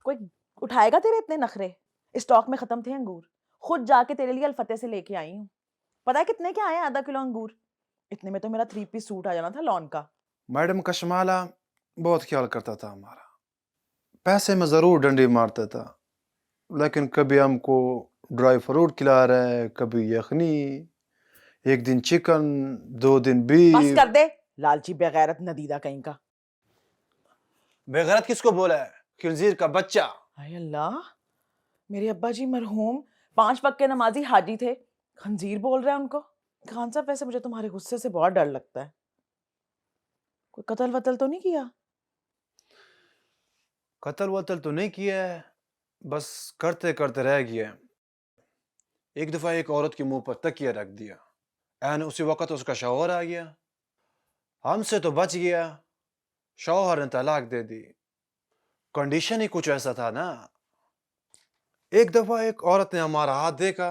कोई उठाएगा तेरे इतने नखरे? स्टॉक में खत्म थे अंगूर, खुद जाके तेरे लिए अल्फते से लेके आई हूँ। पता है कितने के आए हैं? आधा किलो अंगूर। इतने में तो मेरा 3 पीस सूट आ जाना था लॉन का। मैडम कशमाला बहुत ख्याल करता था हमारा, पैसे में जरूर डंडी मारता था, लेकिन कभी हमको ड्राई फ्रूट खिला रहा है, कभी यखनी, एक दिन चिकन, 2 दिन बस बीफ। कर दे, लालची बेगैरत नदीदा कहीं का। बेगैरत किसको बोला है? खिंजीर का बच्चा। हाय अल्लाह, मेरे अब्बा जी मरहूम 5 वक्त के नमाजी हाजी थे, खंजीर बोल रहा है उनको। खान साहब वैसे मुझे तुम्हारे गुस्से से बहुत डर लगता है। कोई कत्ल वतल तो नहीं किया? कत्ल वतल तो नहीं किया है, बस करते करते रह गया। एक दफा एक औरत के मुंह पर तकिया रख दिया, एन उसी वक्त उसका शौहर आ गया। हमसे तो बच गया, शौहर ने तलाक दे दी। कंडीशन ही कुछ ऐसा था ना। एक दफा एक औरत ने हमारा हाथ देखा,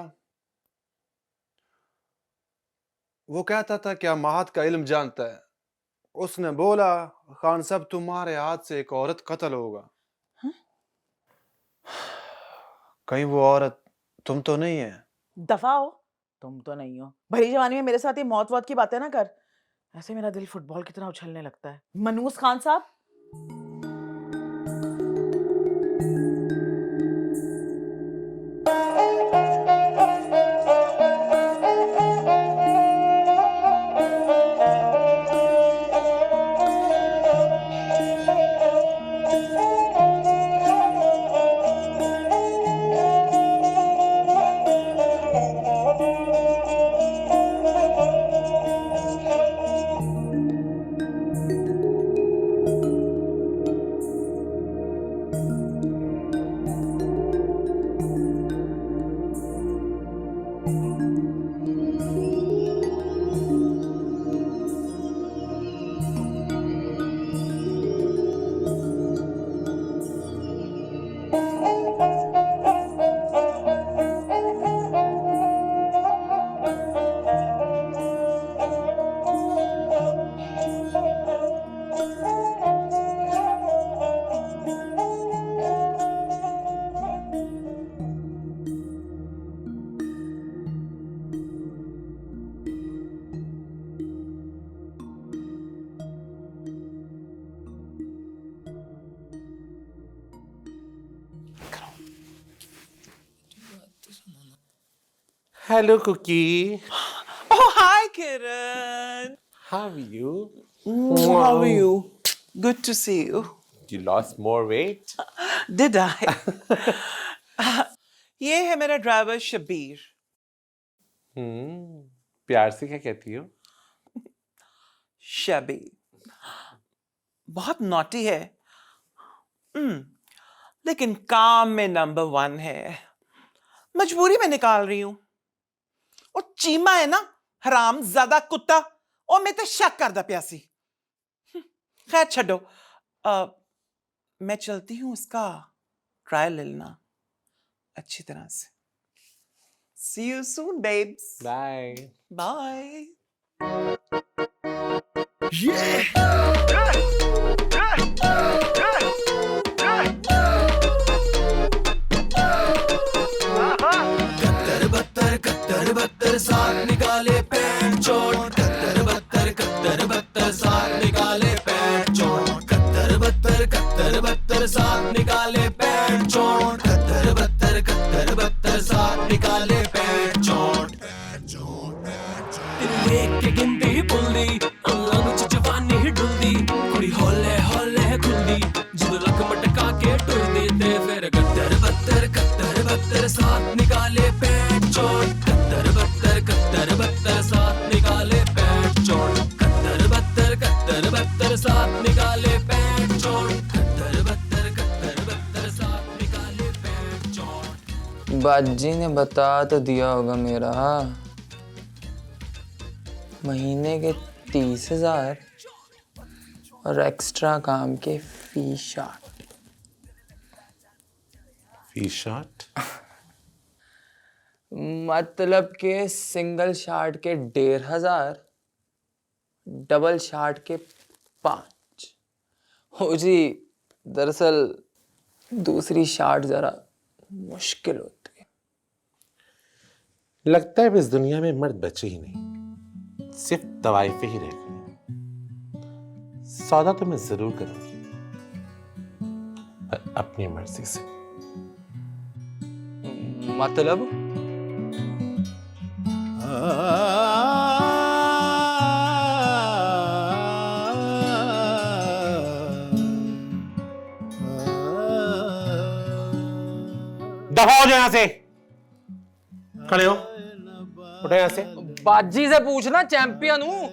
वो कहता था क्या महात का इल्म जानता है। उसने बोला, खान साहब तुम्हारे हाथ से एक औरत कत्ल होगा। हाँ? कहीं वो औरत तुम तो नहीं है? दफा हो, तुम तो नहीं हो। भरी जवानी में मेरे साथ ये मौत वौत की बातें ना कर। ऐसे मेरा दिल फुटबॉल की तरह उछलने लगता है। मनूस खान साहब, Hello, Cookie. Oh, hi, Kiran. How are you? How are you? Good to see you. You lost more weight? Did I? ये है मेरा ड्राइवर शबीर। प्यार से क्या कहती हो? शबीर बहुत नॉटी है, लेकिन काम में नंबर 1 है। मजबूरी में निकाल रही हूं। और चीमा है ना, हराम ज्यादा कुत्ता, और मैं तो शक कर दा प्यासी। खैर छड्डो, मैं चलती हूँ, उसका ट्रायल ले लेना अच्छी तरह से। See you soon, babes. Bye. Bye. कत्तर बत्तर साथ निकाले पैंट चोट। कत्तर बत्तर साथ निकाले पैंट चोट। कत्तर बत्तर साथ निकाले पैंट चोट। कत्तर बत्तर साथ निकाले पैंट चोट। देख के गिनती भुलदी, अंगां विच जवानी ही डुलदी, कुड़ी हौले हौले खुलदी, जदों लक मटका के टुरदी ते फिर कत्तर बत्तर साथ निकाले पैंट चोट। कत्तर बत्तर साथ निकाले पैंट चोट। कत्तर बत्तर साथ निकाले पैंट चोट। कत्तर बत्तर साथ निकाले पैंट चोट। बाजी ने बता तो दिया होगा मेरा, महीने के 30,000 और एक्स्ट्रा काम के फी शॉट। Fee shot? मतलब के सिंगल शार्ट के 1,500, डबल शार्ट के 5। हो जी, दरअसल दूसरी शार्ट जरा मुश्किल होती है। लगता है अब इस दुनिया में मर्द बचे ही नहीं, सिर्फ तवाइफे ही रह गई। सौदा तो मैं जरूर करूंगी, पर अपनी मर्जी से। मतलब दफा हो जाए यहां से, खड़े हो, उठो यहां से। बाजी से पूछना, चैंपियन हूँ।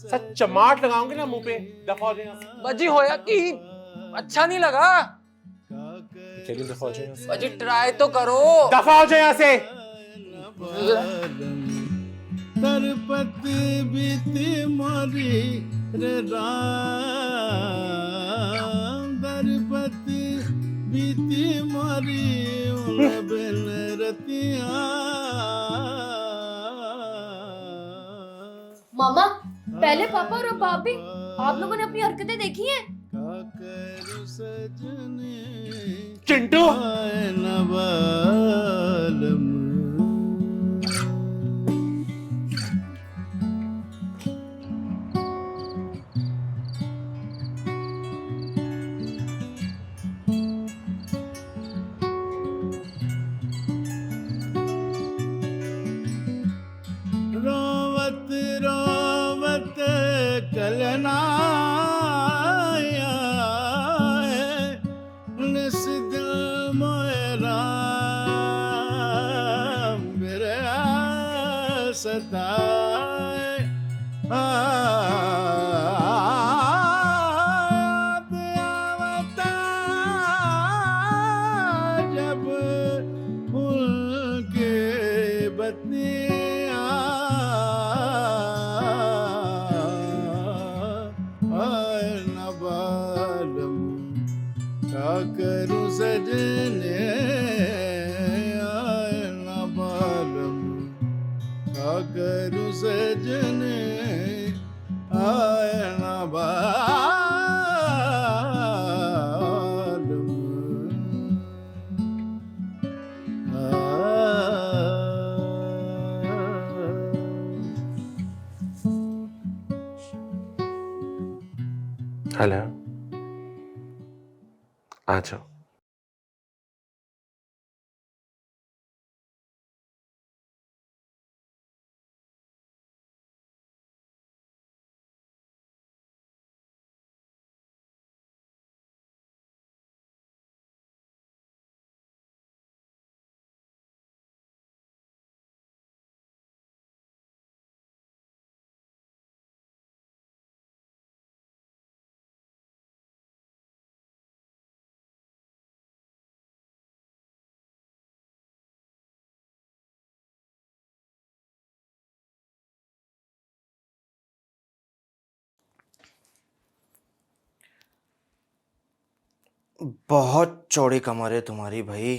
सच चमाट लगाऊंगी ना मुंह पे। दफा हो जाए यहां से। बाजी होया कि अच्छा नहीं लगा। चलिए दफा हो जाए यहां से। बाजी ट्राई तो करो। दफा हो जाए यहां से। तरपत बीती मोरी रे राम, तरपत बीती मोरी उन बिन रतिया। मामा, पहले पापा और अब आप भी, आप लोगों ने अपनी हरकतें देखी हैं? चिंटू रोवत रोवत कलना निस दिल मोरा मेरे सताए। जब उनके बतिया नबालम क्या करूं सजने, नबालम क्या करूं सजने, हेलो, आ जाओ। बहुत चौड़ी कमर है तुम्हारी भाई,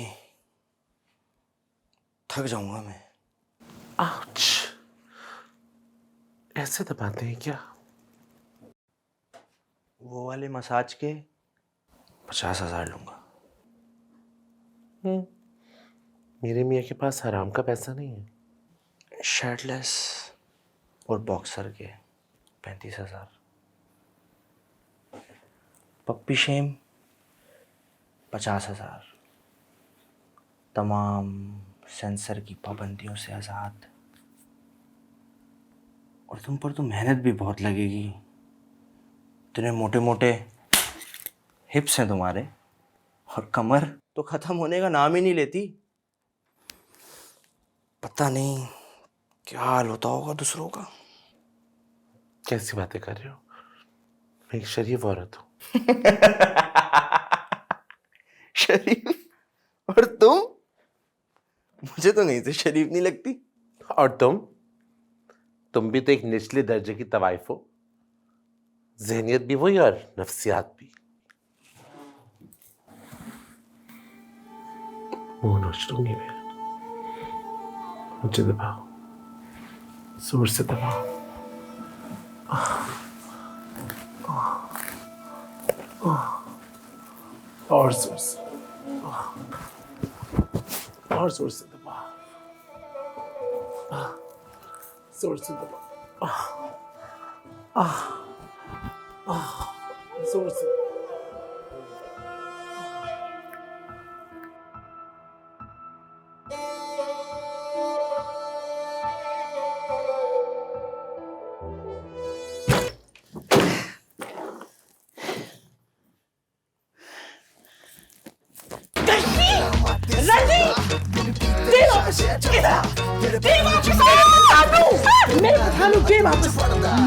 थक जाऊंगा मैं। आउच, ऐसे दबाते हैं क्या? वो वाले मसाज के 50,000 लूंगा। मेरे मियाँ के पास हराम का पैसा नहीं है। शर्टलेस और बॉक्सर के 35,000। Puppy shame 50,000। तमाम सेंसर की पाबंदियों से आज़ाद। और तुम पर तो मेहनत भी बहुत लगेगी, इतने मोटे मोटे हिप्स हैं तुम्हारे, और कमर तो ख़त्म होने का नाम ही नहीं लेती। पता नहीं क्या हाल होता होगा दूसरों का। कैसी बातें कर रहे हो? मैं एक शरीफ औरत हूँ। शरीफ? और तुम? मुझे तो नहीं, तो शरीफ नहीं लगती। और तुम भी तो एक निचले दर्जे की तवाइफ हो। ज़हनियत भी वही और नफ्सियात भी। मुंह नोच लूंगी मैं। मुझे दबाओ, जोर से दबाओ। और जोर से। और जोर से दबा, जोर से दबा, जोर से।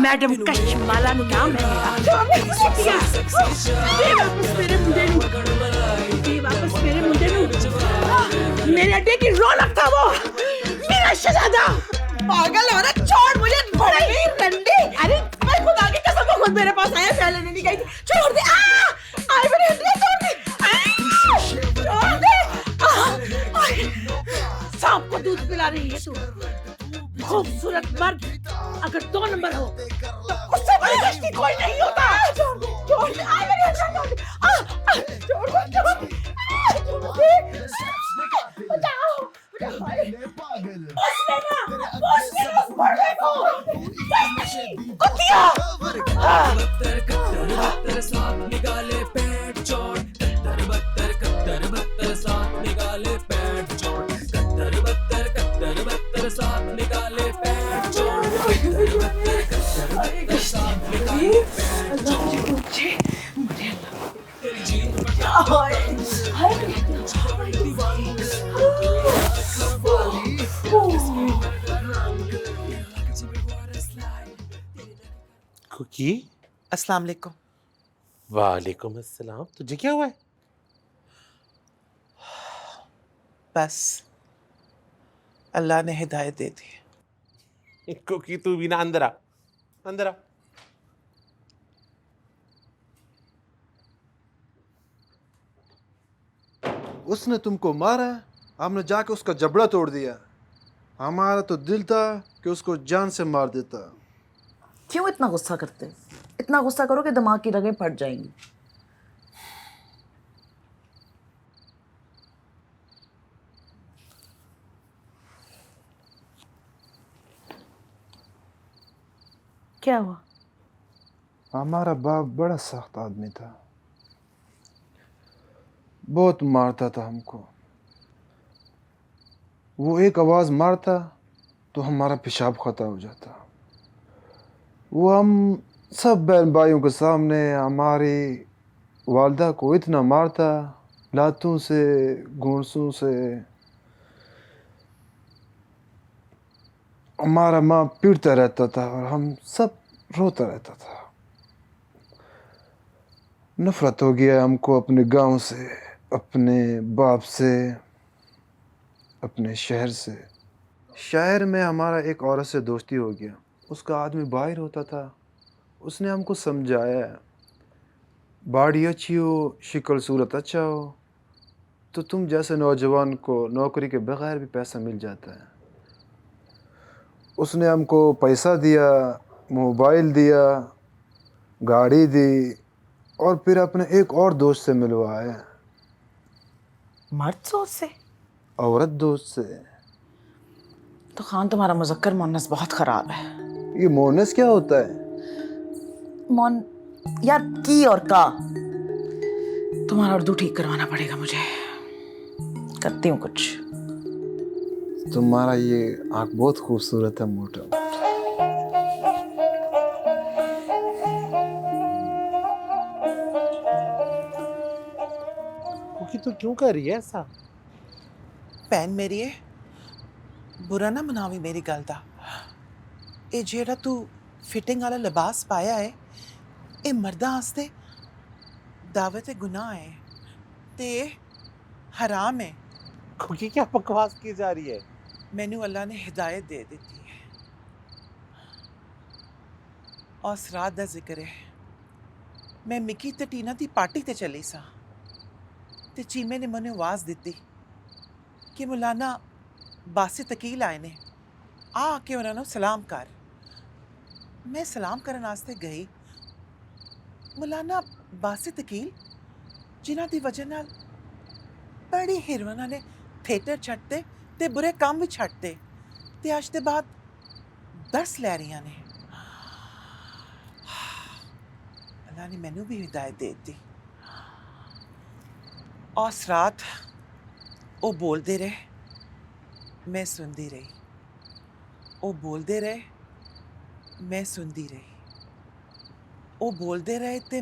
मैडम कश्माला नाम है मेरे अड्डे की रौनक था वो, मेरा शहजादा। पागल औरत, छोड़ मुझे, बड़ी रंडी। अरे मैं खुदा की कसम, वो खुद मेरे पास आया, पहले नहीं गई थी। छोड़ दे, आई मेरी हड्डियां छोड़ दे, छोड़ दे। सांप को दूध पिला रही है तू। खूबसूरत मर्द अगर 2 नंबर हो तो उससे बड़ी कश्ती कोई नहीं होता। छोड़ दे, छोड़ दे, आई मेरी हड्डियां छोड़ दे, छोड़ दे, छोड़ दे, बचाओ, उसने उस मर्दे को कुत्तिया। कत्तर साथ निकाले पेट चोट, कत्तर साथ निकाले पेट चोट, कत्तर साथ निकाले पेट चोट, कत्तर साथ निकाले पेट चोट। तेरी जीत कुकी, अस्सलाम वालेकुम। वालेकुम अस्सलाम। तुझे क्या हुआ है? बस अल्लाह ने हिदायत दे दी। कुकी तू भी ना अंदर आ, अंदर आ। उसने तुमको मारा, हमने जाके उसका जबड़ा तोड़ दिया। हमारा तो दिल था कि उसको जान से मार देता। क्यों इतना गुस्सा करते? इतना गुस्सा करो कि दिमाग की रगें फट जाएंगी। क्या हुआ? हमारा बाप बड़ा सख्त आदमी था, बहुत मारता था हमको। वो एक आवाज़ मारता तो हमारा पेशाब खत्म हो जाता। वो हम सब बहन भाइयों के सामने हमारी वालदा को इतना मारता, लातों से, घूंसों से। हमारा माँ पीटता रहता था और हम सब रोता रहता था। नफरत हो गया हमको अपने गांव से, अपने बाप से, अपने शहर से। शहर में हमारा एक औरत से दोस्ती हो गया। उसका आदमी बाहर होता था। उसने हमको समझाया, बाड़ी अच्छी हो, शक्ल सूरत अच्छा हो तो तुम जैसे नौजवान को नौकरी के बगैर भी पैसा मिल जाता है। उसने हमको पैसा दिया, मोबाइल दिया, गाड़ी दी और फिर अपने एक और दोस्त से मिलवाया। मर्द दोस्त से? औरत दोस्त से। तो खान तुम्हारा मुज़क्कर मुअन्नस बहुत ख़राब है। ये मोनस क्या होता है? मौन यार, की और का। तुम्हारा उर्दू ठीक करवाना पड़ेगा मुझे। करती हूँ कुछ। तुम्हारा ये आँख बहुत खूबसूरत है मोटा। कुकी तू क्यों कर रही है ऐसा? भैन मेरी है, बुरा ना मनावी मेरी गल दा। ये जेड़ा तू फिटिंग वाला लिबास पाया है, ये मर्दा आस्ते दावत गुनाह है ते हराम है। कुकी क्या बकवास की जा रही है? मैनू अल्लाह ने हिदायत दे दी है और सरात दा जिक्र है। मैं मिकी ते टीना दी पार्टी ते चली सा ते चीमे ने मैनू आवाज़ दी कि मौलाना बासी तकील आए ने, आ के उन्होंने सलाम कर। मैं सलाम करने वास्ते गई। मौलाना बासी तकील जिन्हां दी वजह नाल बड़ी हिरवना ने थिएटर छड्डते ते बुरे काम भी छड्डते ते अज दे बाद दस लै रहियां ने। अल्लाह ने मैनू भी हिदायत दे दी। उस रात वो बोलते रहे, मैं सुनती रही। वो बोलते रहे, मैं सुनती रही। वो बोलते रहे ते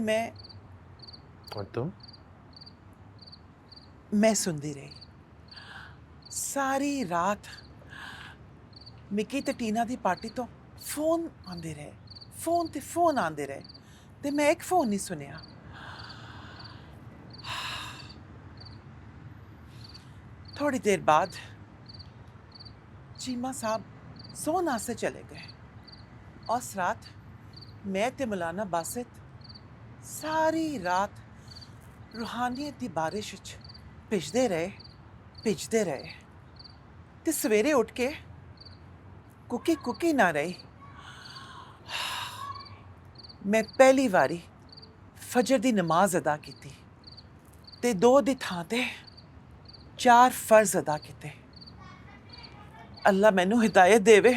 और तुम? मैं सुनती रही सारी रात। मिकी ते टीना दी पार्टी तो फोन आंदे रहे, फोन ते फोन आंदे रहे ते मैं एक फोन नहीं सुनिया। थोड़ी देर बाद चीमा साहब सोना से चले गए। उस रात मैं ते मौलाना बासित सारी रात रूहानियत की बारिश विच भिजदे रहे ते सवेरे उठ के कुकी ना रही। मैं पहली बारी फजर दी नमाज अदा की ते 2 दी थां ते 4 फर्ज अदा किते। अल्लाह मैनू हिदायत देवे,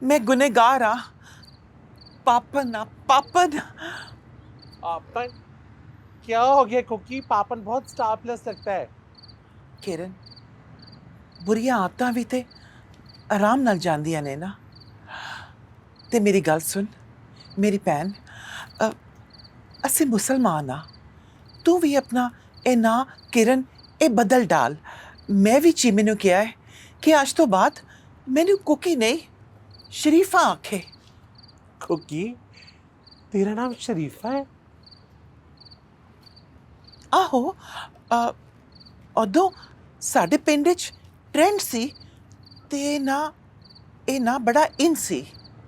मैं गुनहगार हाँ, पापन ना पापन। पापन? क्या हो गया कुकी? पापन बहुत स्टार प्लस लगता है। किरण, बुरियां आदतां भी ते आराम नाल जांदियां ने ना। ते मेरी गल सुन मेरी भैन, असी मुसलमान हाँ। तू भी अपना ए ना किरण ए बदल डाल। मैं भी चीमे नू किया है कि आज तो बाद मैनू कुकी नहीं शरीफा आखे। कुकी, तेरा नाम शरीफा है? आहो, उदों साडे पिंड च ट्रेंड सी ते ए ना बड़ा इन सी।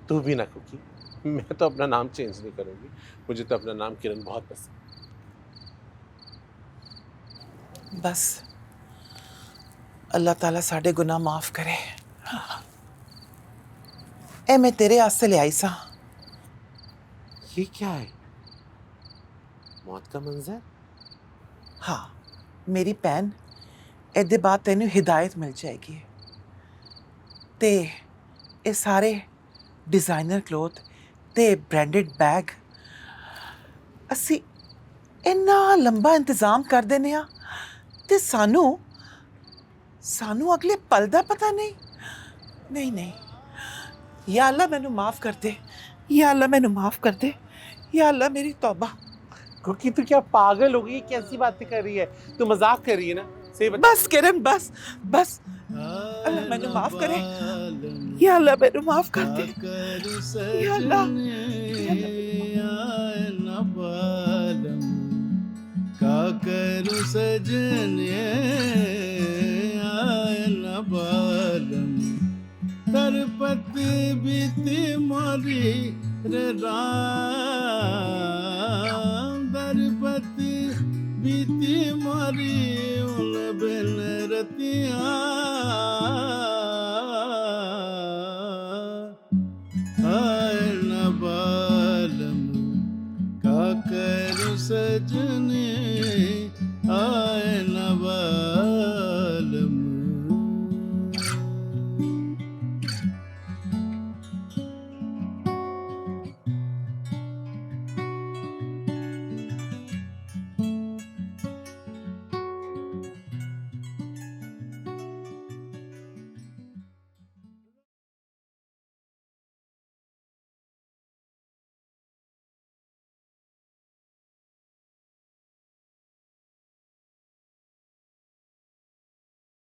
तू भी ना कुकी, मैं तो अपना नाम चेंज नहीं करूंगी। मुझे तो अपना नाम किरण बहुत पसंद। बस अल्लाह ताला साडे गुनाह माफ करे। ए मैं तेरे आस्ते ले आई सा। ये क्या है? मौत का मंजर? हाँ मेरी भैन, एदे बाद तेनू हिदायत मिल जाएगी। ते ये सारे डिजाइनर क्लोथ ते ब्रांडेड बैग असी इन्ना लंबा इंतजाम कर देने आ ते सानू अगले पल दा पता नहीं। नहीं, या अल्लाह मैनू माफ कर दे, या अल्लाह मैनू माफ कर दे, या अल्लाह मेरी तौबा। कुकी तू क्या पागल हो गई? कैसी बातें कर रही है? तू मजाक कर रही है ना? सही बता। बस किरण, बस अल्लाह मैनू माफ करे, या अल्लाह मैनू माफ कर दे, या अल्लाह। का करूं सजने आए न बालम तरपत बीती मोरी रे राम तरपत बीती मोरी उन बिन रतिया आए न बालम का करूं सजने